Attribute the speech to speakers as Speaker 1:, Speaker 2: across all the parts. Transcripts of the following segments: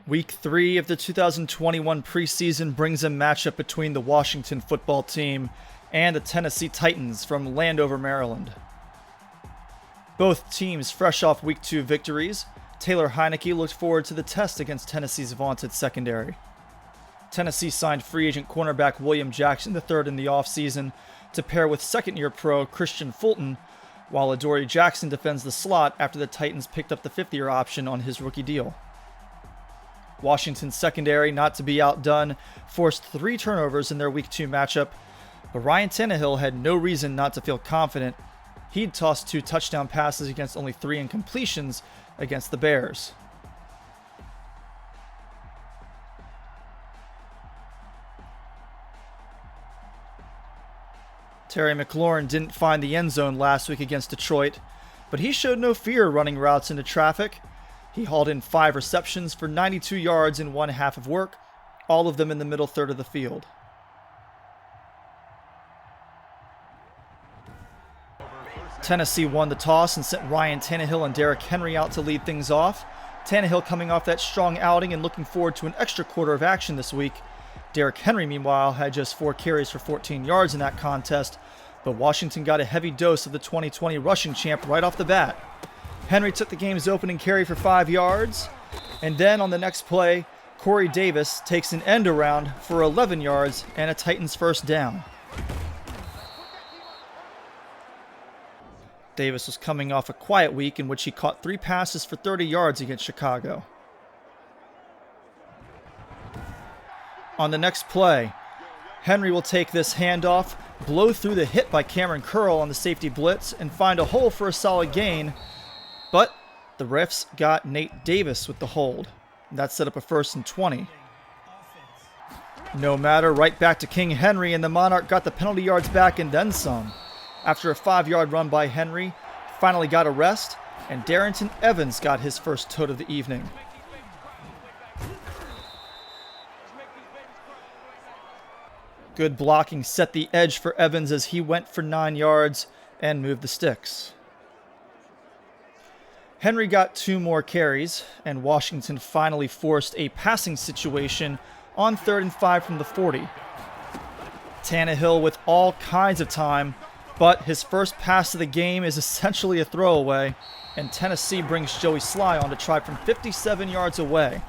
Speaker 1: Week 3 of the 2021 preseason brings a matchup between the Washington football team and the Tennessee Titans from Landover, Maryland. Both teams fresh off Week 2 victories, Taylor Heinicke looked forward to the test against Tennessee's vaunted secondary. Tennessee signed free agent cornerback William Jackson III in the offseason to pair with second-year pro Christian Fulton, while Adoree Jackson defends the slot after the Titans picked up the fifth-year option on his rookie deal. Washington's secondary, not to be outdone, forced 3 turnovers in their Week 2 matchup, but Ryan Tannehill had no reason not to feel confident. He'd tossed 2 touchdown passes against only 3 incompletions against the Bears. Terry McLaurin didn't find the end zone last week against Detroit, but he showed no fear running routes into traffic. He hauled in 5 receptions for 92 yards in one half of work, all of them in the middle third of the field. Tennessee won the toss and sent Ryan Tannehill and Derrick Henry out to lead things off. Tannehill coming off that strong outing and looking forward to an extra quarter of action this week. Derrick Henry, meanwhile, had just 4 carries for 14 yards in that contest, but Washington got a heavy dose of the 2020 rushing champ right off the bat. Henry took the game's opening carry for 5 yards, and then on the next play, Corey Davis takes an end around for 11 yards and a Titans first down. Davis was coming off a quiet week in which he caught 3 passes for 30 yards against Chicago. On the next play, Henry will take this handoff, blow through the hit by Cameron Curl on the safety blitz, and find a hole for a solid gain. But the refs got Nate Davis with the hold. That set up a 1st and 20. No matter, right back to King Henry, and the Monarch got the penalty yards back and then some. After a 5-yard run by Henry, finally got a rest, and Darrington Evans got his first tote of the evening. Good blocking set the edge for Evans as he went for 9 yards and moved the sticks. Henry got 2 more carries, and Washington finally forced a passing situation on 3rd and 5 from the 40. Tannehill with all kinds of time, but his first pass of the game is essentially a throwaway, and Tennessee brings Joey Sly on to try from 57 yards away.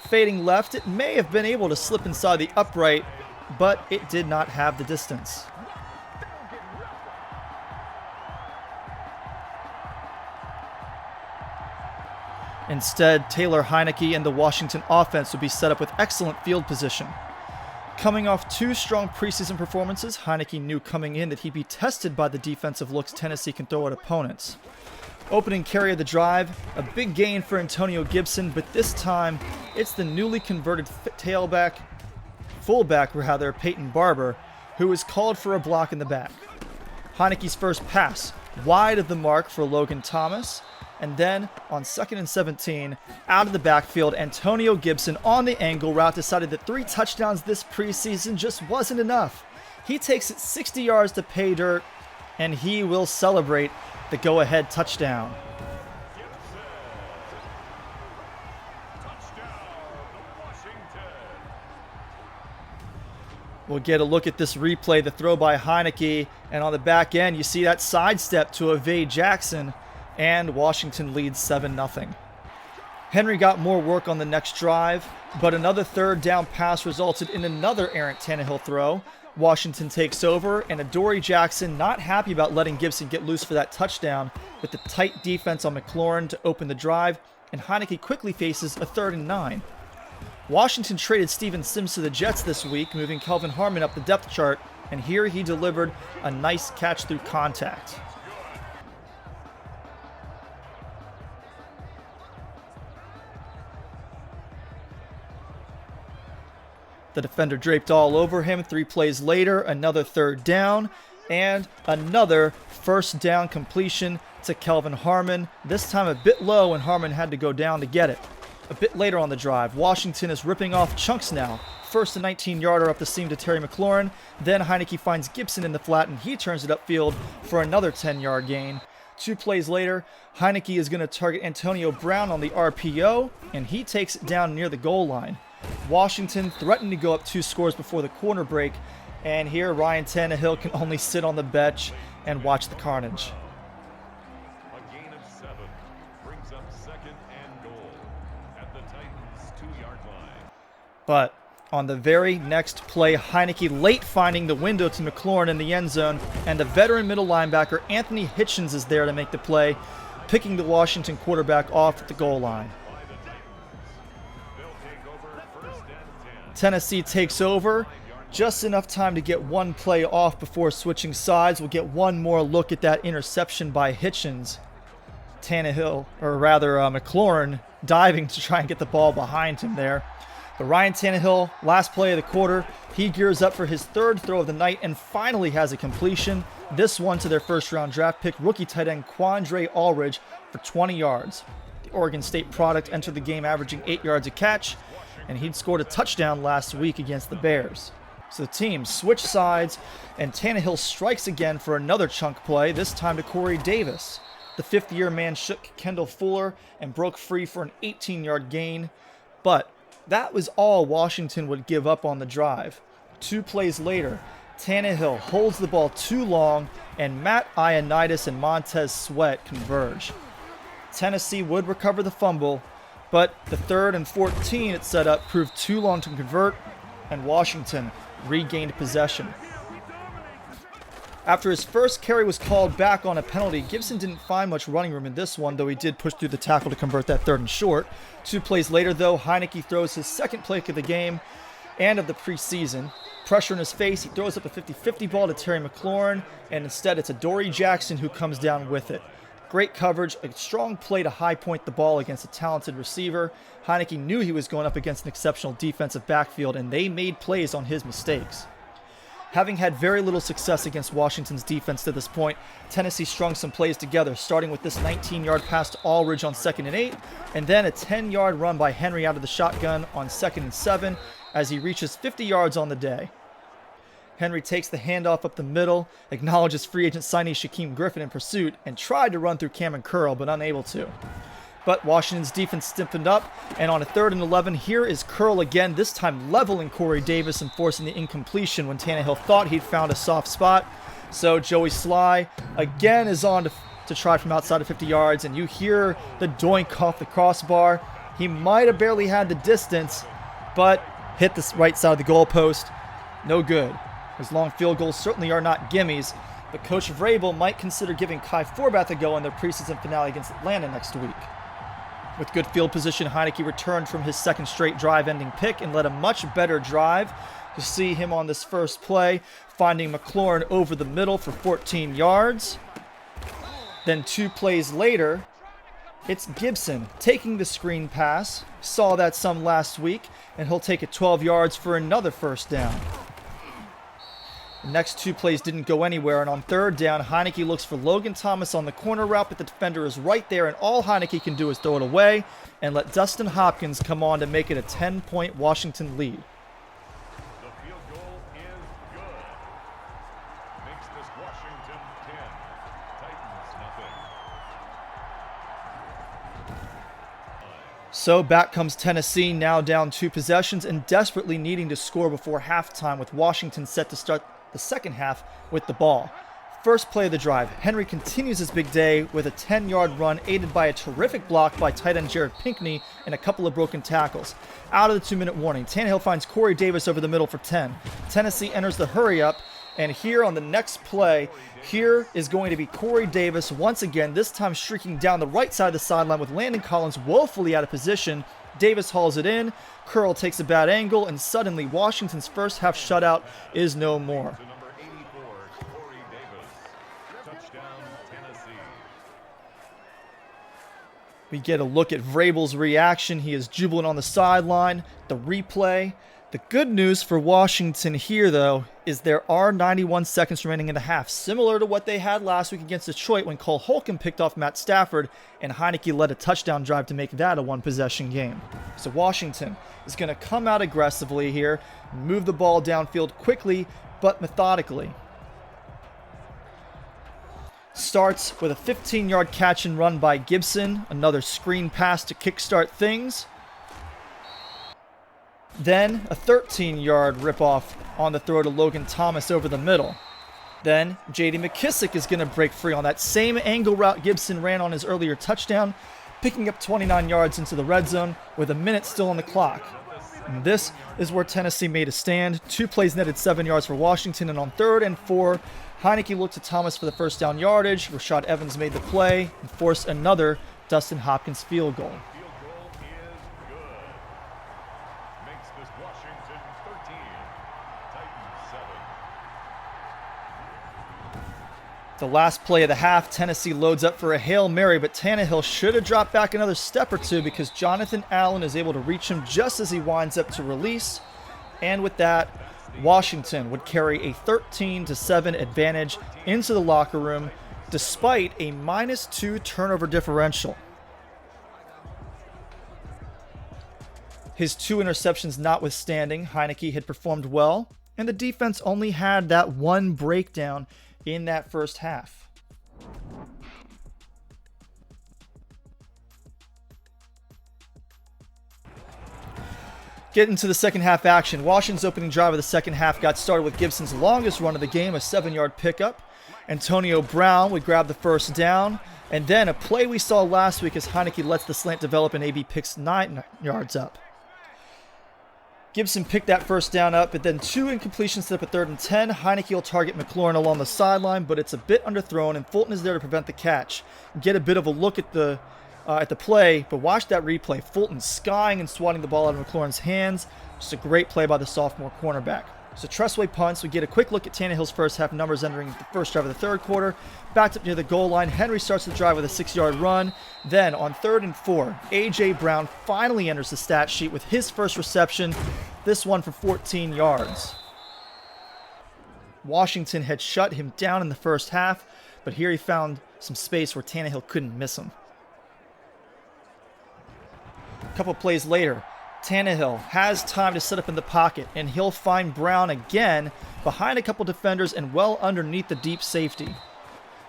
Speaker 1: Fading left, it may have been able to slip inside the upright, but it did not have the distance. Instead, Taylor Heinicke and the Washington offense would be set up with excellent field position. Coming off 2 strong preseason performances, Heinicke knew coming in that he'd be tested by the defensive looks Tennessee can throw at opponents. Opening carry of the drive, a big gain for Antonio Gibson, but this time it's the newly converted fullback Peyton Barber, who was called for a block in the back. Heinicke's first pass, wide of the mark for Logan Thomas, and then on 2nd and 17, out of the backfield, Antonio Gibson on the angle route decided that 3 touchdowns this preseason just wasn't enough. He takes it 60 yards to pay dirt, and he will celebrate the go-ahead touchdown. We'll get a look at this replay, the throw by Heinicke, and on the back end, you see that sidestep to evade Jackson, and Washington leads 7-0. Henry got more work on the next drive, but another 3rd down pass resulted in another errant Tannehill throw. Washington takes over, and Adoree Jackson not happy about letting Gibson get loose for that touchdown, with the tight defense on McLaurin to open the drive, and Heinicke quickly faces a 3rd and 9. Washington traded Steven Sims to the Jets this week, moving Kelvin Harmon up the depth chart, and here he delivered a nice catch through contact. The defender draped all over him. 3 plays later, another 3rd down, and another 1st down completion to Kelvin Harmon, this time a bit low, and Harmon had to go down to get it. A bit later on the drive, Washington is ripping off chunks now. First a 19-yarder up the seam to Terry McLaurin. Then Heinicke finds Gibson in the flat, and he turns it upfield for another 10-yard gain. 2 plays later, Heineke is going to target Antonio Brown on the RPO, and he takes it down near the goal line. Washington threatened to go up 2 scores before the corner break, and here Ryan Tannehill can only sit on the bench and watch the carnage.
Speaker 2: A gain of 7 brings up 2nd and goal at the Titans' 2-yard line.
Speaker 1: But on the very next play, Heineke late finding the window to McLaurin in the end zone, and the veteran middle linebacker Anthony Hitchens is there to make the play, picking the Washington quarterback off at the goal line. Tennessee takes over. Just enough time to get 1 play off before switching sides. We'll get one more look at that interception by Hitchens. McLaurin diving to try and get the ball behind him there. But Ryan Tannehill, last play of the quarter, he gears up for his 3rd throw of the night and finally has a completion. This one to their 1st-round draft pick, rookie tight end Quandre Allridge for 20 yards. The Oregon State product entered the game averaging 8 yards a catch, and he'd scored a touchdown last week against the Bears. So the team switch sides, and Tannehill strikes again for another chunk play, this time to Corey Davis. The 5th-year man shook Kendall Fuller and broke free for an 18-yard gain, but that was all Washington would give up on the drive. 2 plays later, Tannehill holds the ball too long, and Matt Ioannidis and Montez Sweat converge. Tennessee would recover the fumble, but the 3rd and 14 it set up proved too long to convert, and Washington regained possession. After his first carry was called back on a penalty, Gibson didn't find much running room in this one, though he did push through the tackle to convert that 3rd and short. 2 plays later, though, Heineke throws his 2nd play of the game and of the preseason. Pressure in his face, he throws up a 50-50 ball to Terry McLaurin, and instead it's Adoree Jackson who comes down with it. Great coverage, a strong play to high point the ball against a talented receiver. Heineke knew he was going up against an exceptional defensive backfield, and they made plays on his mistakes. Having had very little success against Washington's defense to this point, Tennessee strung some plays together, starting with this 19-yard pass to Allridge on 2nd and 8, and then a 10-yard run by Henry out of the shotgun on 2nd and 7 as he reaches 50 yards on the day. Henry takes the handoff up the middle, acknowledges free agent signee Shaquem Griffin in pursuit, and tried to run through Cameron Curl, but unable to. But Washington's defense stiffened up, and on a 3rd and 11, here is Curl again, this time leveling Corey Davis and forcing the incompletion when Tannehill thought he'd found a soft spot. So Joey Sly again is on to try from outside of 50 yards, and you hear the doink off the crossbar. He might have barely had the distance, but hit the right side of the goalpost. No good. His long field goals certainly are not gimmies, but Coach Vrabel might consider giving Kai Forbath a go in their preseason finale against Atlanta next week. With good field position, Heineke returned from his 2nd straight drive-ending pick and led a much better drive. You see him on this first play, finding McLaurin over the middle for 14 yards. Then 2 plays later, it's Gibson taking the screen pass. Saw that some last week, and he'll take it 12 yards for another 1st down. The next 2 plays didn't go anywhere, and on 3rd down, Heineke looks for Logan Thomas on the corner route, but the defender is right there, and all Heineke can do is throw it away and let Dustin Hopkins come on to make it a 10-point Washington lead.
Speaker 2: The field goal is good. Makes this Washington 10, Titans nothing.
Speaker 1: So back comes Tennessee, now down 2 possessions and desperately needing to score before halftime, with Washington set to start the 2nd half with the ball. First play of the drive, Henry continues his big day with a 10-yard run aided by a terrific block by tight end Jared Pinkney and a couple of broken tackles. Out of the 2-minute warning, Tannehill finds Corey Davis over the middle for 10. Tennessee enters the hurry-up, and here on the next play, here is going to be Corey Davis once again, this time streaking down the right side of the sideline with Landon Collins woefully out of position. Davis hauls it in, Curl takes a bad angle, and suddenly Washington's first half shutout is no more.
Speaker 2: To number 84, Corey Davis. Touchdown, Tennessee.
Speaker 1: We get a look at Vrabel's reaction. He is jubilant on the sideline. The replay. The good news for Washington here, though, is there are 91 seconds remaining in the half, similar to what they had last week against Detroit when Cole Holcomb picked off Matt Stafford and Heineke led a touchdown drive to make that a 1-possession game. So Washington is going to come out aggressively here, move the ball downfield quickly but methodically. Starts with a 15-yard catch and run by Gibson. Another screen pass to kickstart things. Then a 13-yard ripoff on the throw to Logan Thomas over the middle. Then J.D. McKissick is going to break free on that same angle route Gibson ran on his earlier touchdown, picking up 29 yards into the red zone with a minute still on the clock. And this is where Tennessee made a stand. 2 plays netted 7 yards for Washington, and on 3rd and 4, Heineke looked to Thomas for the first down yardage. Rashad Evans made the play and forced another Dustin Hopkins field goal.
Speaker 2: Field goal is good. Makes this Washington 13, Titans 7.
Speaker 1: The last play of the half, Tennessee loads up for a Hail Mary, but Tannehill should have dropped back another step or two because Jonathan Allen is able to reach him just as he winds up to release. And with that, Washington would carry a 13-7 advantage into the locker room despite a -2 turnover differential. His 2 interceptions notwithstanding, Heineke had performed well, and the defense only had that 1 breakdown in that first half. Getting to the second half action, Washington's opening drive of the second half got started with Gibson's longest run of the game, a 7-yard pickup. Antonio Brown would grab the first down, and then a play we saw last week as Heineke lets the slant develop and AB picks 9 yards up. Gibson picked that first down up, but then 2 incompletions set up a 3rd and 10. Heineke will target McLaurin along the sideline, but it's a bit underthrown, and Fulton is there to prevent the catch. Get a bit of a look at the play, but watch that replay. Fulton skying and swatting the ball out of McLaurin's hands. Just a great play by the sophomore cornerback. So Tressway punts. We get a quick look at Tannehill's first half numbers entering the first drive of the third quarter. Backed up near the goal line. Henry starts the drive with a 6-yard run. Then on 3rd and 4, A.J. Brown finally enters the stat sheet with his first reception. This one for 14 yards. Washington had shut him down in the first half, but here he found some space where Tannehill couldn't miss him. A couple plays later, Tannehill has time to set up in the pocket, and he'll find Brown again behind a couple defenders and well underneath the deep safety.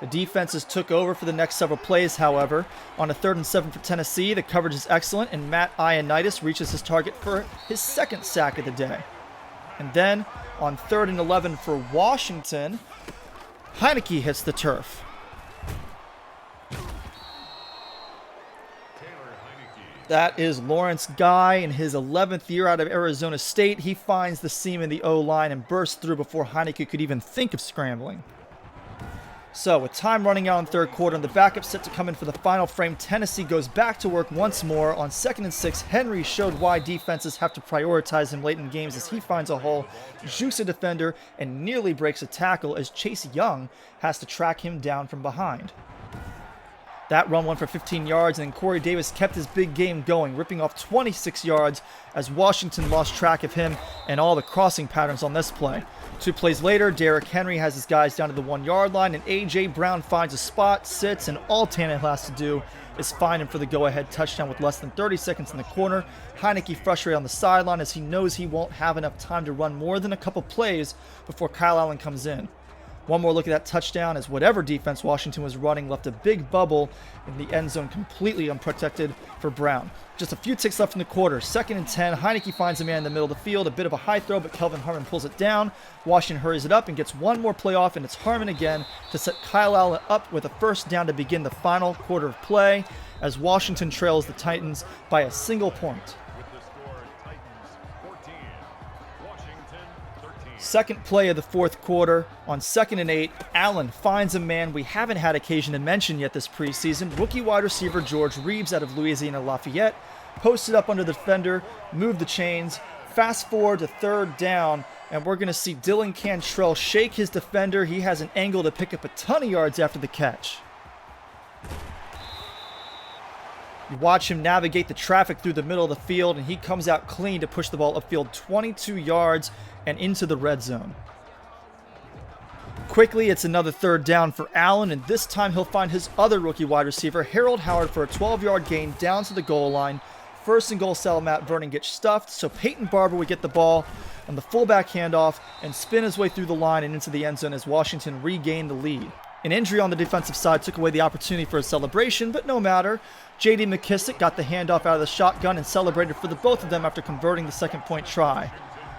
Speaker 1: The defenses took over for the next several plays, however. On a 3rd and 7 for Tennessee, the coverage is excellent, and Matt Ioannidis reaches his target for his 2nd sack of the day. And then, on 3rd and 11 for Washington, Heineke hits the turf. That is Lawrence Guy in his 11th year out of Arizona State. He finds the seam in the O-line and bursts through before Heineke could even think of scrambling. So, with time running out in third quarter and the backup set to come in for the final frame, Tennessee goes back to work once more. On 2nd and 6, Henry showed why defenses have to prioritize him late in games as he finds a hole, jukes a defender, and nearly breaks a tackle as Chase Young has to track him down from behind. That run went for 15 yards, and Corey Davis kept his big game going, ripping off 26 yards as Washington lost track of him and all the crossing patterns on this play. 2 plays later, Derrick Henry has his guys down to the 1-yard line, and A.J. Brown finds a spot, sits, and all Tannehill has to do is find him for the go-ahead touchdown with less than 30 seconds in the corner. Heineke frustrated on the sideline as he knows he won't have enough time to run more than a couple plays before Kyle Allen comes in. One more look at that touchdown as whatever defense Washington was running left a big bubble in the end zone completely unprotected for Brown. Just a few ticks left in the quarter. 2nd and 10. Heineke finds a man in the middle of the field. A bit of a high throw, but Kelvin Harmon pulls it down. Washington hurries it up and gets one more play off, and it's Harmon again to set Kyle Allen up with a first down to begin the final quarter of play as Washington trails the Titans by a single point. Second play of the fourth quarter, on 2nd and 8, Allen finds a man we haven't had occasion to mention yet this preseason. Rookie wide receiver George Reeves out of Louisiana Lafayette posted up under the defender, moved the chains. Fast forward to 3rd down, and we're going to see Dylan Cantrell shake his defender. He has an angle to pick up a ton of yards after the catch. You watch him navigate the traffic through the middle of the field, and he comes out clean to push the ball upfield 22 yards and into the red zone. Quickly, it's another 3rd down for Allen, and this time he'll find his other rookie wide receiver, Harold Howard, for a 12-yard gain down to the goal line. 1st and goal, Sal Matt Vernon gets stuffed, so Peyton Barber would get the ball on the fullback handoff and spin his way through the line and into the end zone as Washington regained the lead. An injury on the defensive side took away the opportunity for a celebration, but no matter. J.D. McKissick got the handoff out of the shotgun and celebrated for the both of them after converting the second-point try.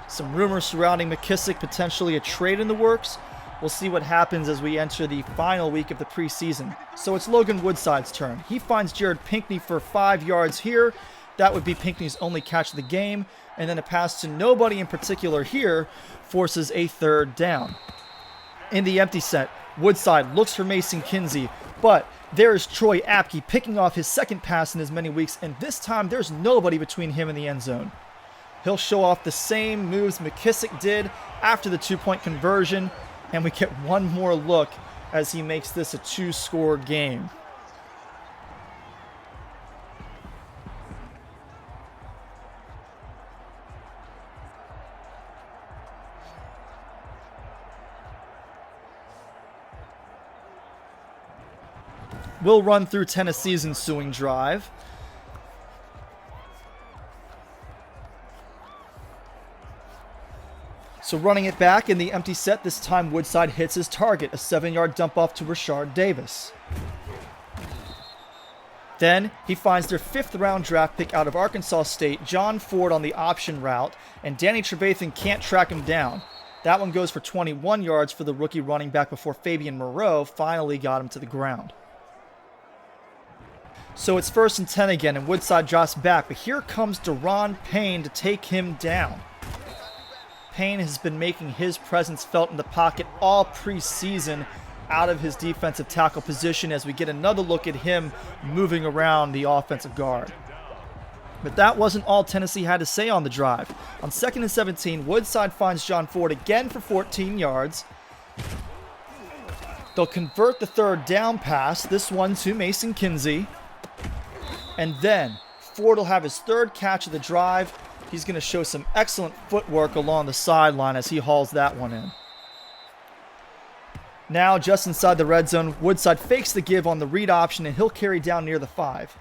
Speaker 1: Some rumors surrounding McKissick, potentially a trade in the works. We'll see what happens as we enter the final week of the preseason. So it's Logan Woodside's turn. He finds Jared Pinkney for 5 yards here. That would be Pinkney's only catch of the game. And then a pass to nobody in particular here forces a third down. In the empty set, Woodside looks for Mason Kinsey, but there is Troy Apke picking off his second pass in as many weeks, and this time there's nobody between him and the end zone. He'll show off the same moves McKissick did after the 2-point conversion, and we get one more look as he makes this a 2-score game. We'll run through Tennessee's ensuing drive. So running it back in the empty set, this time Woodside hits his target, a 7-yard dump off to Rashard Davis. Then he finds their 5th-round draft pick out of Arkansas State, John Ford, on the option route, and Danny Trevathan can't track him down. That one goes for 21 yards for the rookie running back before Fabian Moreau finally got him to the ground. So it's 1st and 10 again, and Woodside drops back, but here comes Deron Payne to take him down. Payne has been making his presence felt in the pocket all preseason out of his defensive tackle position as we get another look at him moving around the offensive guard. But that wasn't all Tennessee had to say on the drive. On 2nd and 17, Woodside finds John Ford again for 14 yards. They'll convert the 3rd down pass, this one to Mason Kinsey. And then Ford will have his 3rd catch of the drive. He's going to show some excellent footwork along the sideline as he hauls that one in. Now, just inside the red zone, Woodside fakes the give on the read option, and he'll carry down near the 5.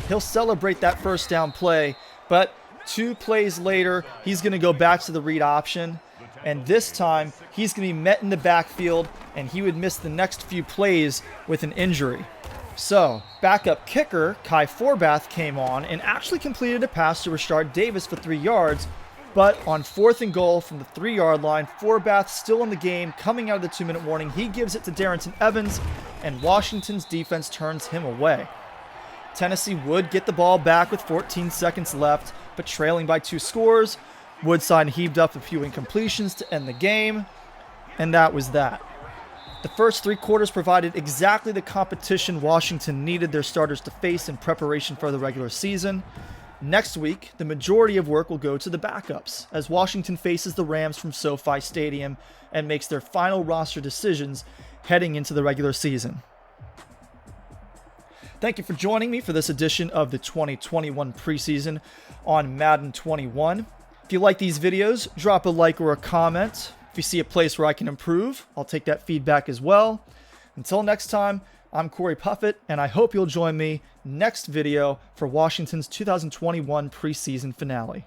Speaker 1: He'll celebrate that 1st down play, but 2 plays later, he's going to go back to the read option. And this time, he's going to be met in the backfield, and he would miss the next few plays with an injury. So, backup kicker Kai Forbath came on and actually completed a pass to Rashard Davis for 3 yards, but on 4th and goal from the 3-yard line, Forbath still in the game, coming out of the 2-minute warning. He gives it to Darrington Evans, and Washington's defense turns him away. Tennessee would get the ball back with 14 seconds left, but trailing by 2 scores, Woodside heaved up a few incompletions to end the game, and that was that. The first 3 quarters provided exactly the competition Washington needed their starters to face in preparation for the regular season. Next week, the majority of work will go to the backups, as Washington faces the Rams from SoFi Stadium and makes their final roster decisions heading into the regular season. Thank you for joining me for this edition of the 2021 preseason on Madden 21. If you like these videos, drop a like or a comment. If you see a place where I can improve, I'll take that feedback as well. Until next time, I'm Corey Puffett, and I hope you'll join me next video for Washington's 2021 preseason finale.